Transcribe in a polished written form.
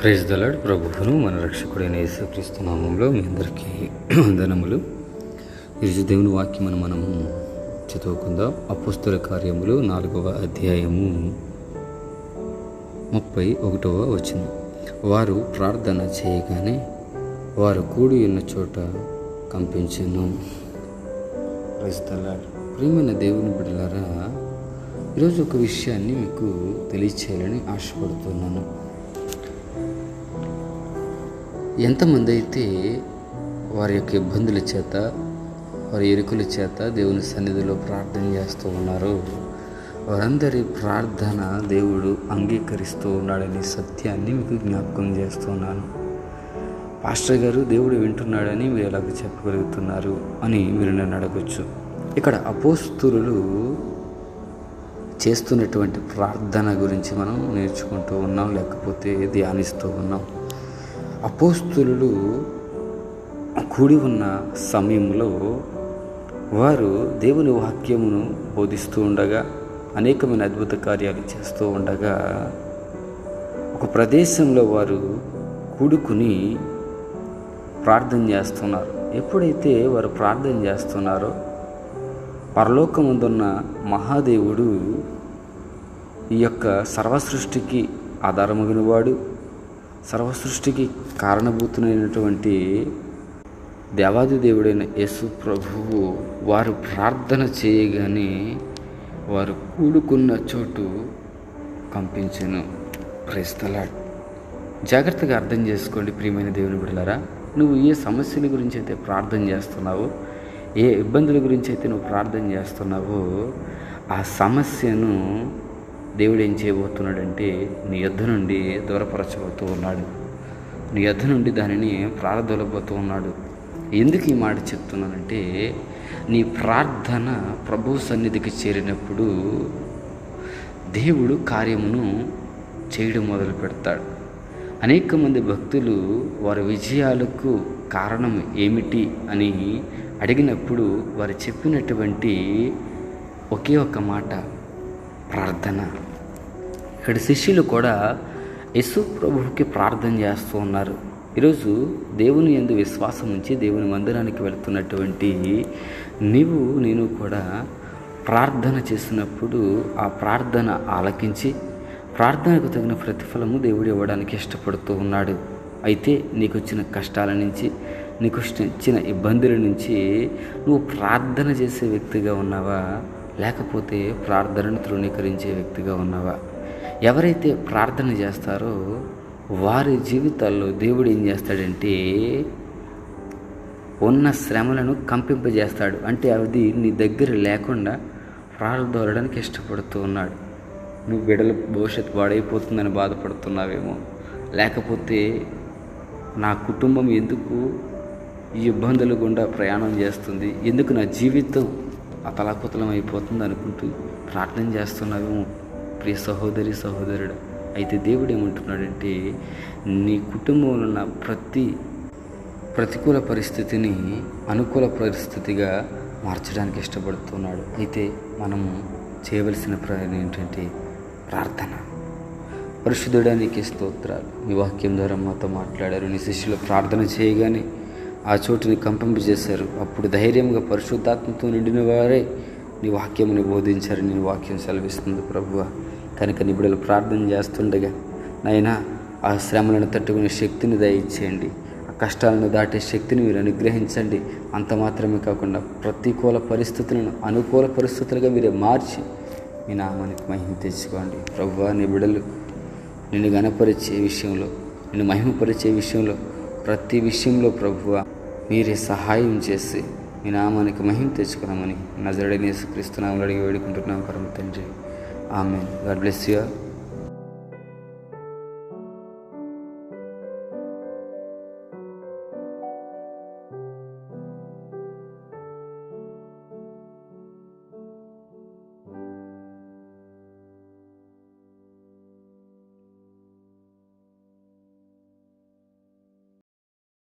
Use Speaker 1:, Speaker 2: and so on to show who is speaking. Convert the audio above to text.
Speaker 1: Praise the lord. ప్రభువును మన రక్షకుడైన యేసుక్రీస్తు నామంలో మీ అందరికీ వందనములు. ఈరోజు దేవుని వాక్యమును మనము చదువుకుందాం. అపోస్తల కార్యములు 4వ అధ్యాయము 31వ వచనం. వారు ప్రార్థన చేయగానే వారు కూడి ఉన్న చోట కంపించెను. Praise the lord. ప్రియమైన దేవుని బిడ్డలారా, ఈరోజు ఒక విషయాన్ని మీకు తెలియచేయాలని ఆశపడుతున్నాను. ఎంతమంది అయితే వారి యొక్క ఇబ్బందుల చేత, వారి ఎరుకుల చేత దేవుని సన్నిధిలో ప్రార్థన చేస్తూ ఉన్నారో వారందరి ప్రార్థన దేవుడు అంగీకరిస్తూ ఉన్నాడనే సత్యాన్ని మీకు జ్ఞాపకం చేస్తున్నాను. పాస్టర్ గారు, దేవుడు వింటున్నాడని మీరు ఎలాగ చెప్పగలుగుతున్నారు అని మీరు నన్ను అడగచ్చు. ఇక్కడ అపోస్తలులు చేస్తున్నటువంటి ప్రార్థన గురించి మనం నేర్చుకుంటూ ఉన్నాం, లేకపోతే ధ్యానిస్తూ ఉన్నాం. అపోస్తలులు కూడి ఉన్న సమయంలో వారు దేవుని వాక్యమును బోధిస్తూ ఉండగా, అనేకమైన అద్భుత కార్యాలు చేస్తూ ఉండగా, ఒక ప్రదేశంలో వారు కూడుకుని ప్రార్థన చేస్తున్నారు. ఎప్పుడైతే వారు ప్రార్థన చేస్తున్నారో పరలోకమందున్న మహాదేవుడు, ఈ యొక్క సర్వసృష్టికి ఆధారమగినవాడు, సర్వసృష్టికి కారణభూతునైనటువంటి దేవాది దేవుడైన యేసు ప్రభువు వారు ప్రార్థన చేయగానే వారు కూడుకున్న చోటు కంపించెను. Praise the lord. జాగ్రత్తగా అర్థం చేసుకోండి ప్రియమైన దేవుని బిడ్డలారా. నువ్వు ఏ సమస్యల గురించి అయితే ప్రార్థన చేస్తున్నావో, ఏ ఇబ్బందుల గురించి అయితే నువ్వు ప్రార్థన చేస్తున్నావో, ఆ సమస్యను దేవుడు ఏం చేయబోతున్నాడంటే నీ యొద్ద నుండి దూరపరచబోతూ ఉన్నాడు. నీ యొద్ద నుండి దానిని ప్రారదొలబోతూ ఉన్నాడు. ఎందుకు ఈ మాట చెప్తున్నానంటే, నీ ప్రార్థన ప్రభు సన్నిధికి చేరినప్పుడు దేవుడు కార్యమును చేయడం మొదలు పెడతాడు. అనేక మంది భక్తులు వారి విజయాలకు కారణం ఏమిటి అని అడిగినప్పుడు వారు చెప్పినటువంటి ఒకే ఒక మాట, ప్రార్థన. ఇక్కడ శిష్యులు కూడా యేసు ప్రభువుకి ప్రార్థన చేస్తూ ఉన్నారు. ఈరోజు దేవుని యందు విశ్వాసం ఉంచి దేవుని మందిరానికి వెళుతున్నటువంటి నీవు నేను కూడా ప్రార్థన చేసినప్పుడు ఆ ప్రార్థన ఆలకించి ప్రార్థనకు తగిన ప్రతిఫలము దేవుడు ఇవ్వడానికి ఇష్టపడుతూ ఉన్నాడు. అయితే నీకు వచ్చిన కష్టాల నుంచి, నీకు వచ్చిన ఇబ్బందుల నుంచి నువ్వు ప్రార్థన చేసే వ్యక్తిగా ఉన్నావా, లేకపోతే ప్రార్థనను తృణీకరించే వ్యక్తిగా ఉన్నావా? ఎవరైతే ప్రార్థన చేస్తారో వారి జీవితాల్లో దేవుడు ఏం చేస్తాడంటే ఉన్న శ్రమలను కంపింపజేస్తాడు. అంటే అది నీ దగ్గర లేకుండా ప్రార్థనడానికి ఇష్టపడుతూ ఉన్నాడు. నువ్వు బిడ్డల భవిష్యత్తు పాడైపోతుందని బాధపడుతున్నావేమో, లేకపోతే నా కుటుంబం ఎందుకు ఈ ఇబ్బందుల గుండా ప్రయాణం చేస్తుంది, ఎందుకు నా జీవితం అతలాకుతలం అయిపోతుంది అనుకుంటూ ప్రార్థన చేస్తున్నావేమో ప్రియ సహోదరి సహోదరుడు. అయితే దేవుడు ఏమంటున్నాడంటే నీ కుటుంబంలో ఉన్న ప్రతికూల పరిస్థితిని అనుకూల పరిస్థితిగా మార్చడానికి ఇష్టపడుతున్నాడు. అయితే మనము చేయవలసిన ప్రయాణం ఏంటంటే ప్రార్థన. పరిశుద్ధుడా, నీకే స్తోత్రాలు. మీ వాక్యం ద్వారా మాతో మాట్లాడారు. నీ శిష్యులు ప్రార్థన చేయగానే ఆ చోటుని కంపింపజేశారు. అప్పుడు ధైర్యంగా పరిశుద్ధాత్మతో నిండిన వారే నీ వాక్యముని బోధించారు. నీ వాక్యం సెలవిస్తుంది ప్రభువా. కనుక నీ బిడ్డలు ప్రార్థన చేస్తుండగా నాయనా ఆ శ్రమలను తట్టుకునే శక్తిని దయచేయండి, ఆ కష్టాలను దాటే శక్తిని మీరు అనుగ్రహించండి. అంత మాత్రమే కాకుండా ప్రతికూల పరిస్థితులను అనుకూల పరిస్థితులుగా మీరే మార్చి మీ నామానికి మహిమ తెచ్చుకోండి ప్రభువా. నీ బిడ్డలు నిన్ను ఘనపరిచే విషయంలో, నిన్ను మహిమపరిచే విషయంలో, ప్రతి విషయంలో ప్రభువా మీరే సహాయం చేసి మీ నామానికి మహిమ తెచ్చుకున్నామని నజరేయుడైన యేసుక్రీస్తు నామములో అడిగి వేడుకుంటున్నాం పరమ తండ్రి. ఆమేన్. God bless you.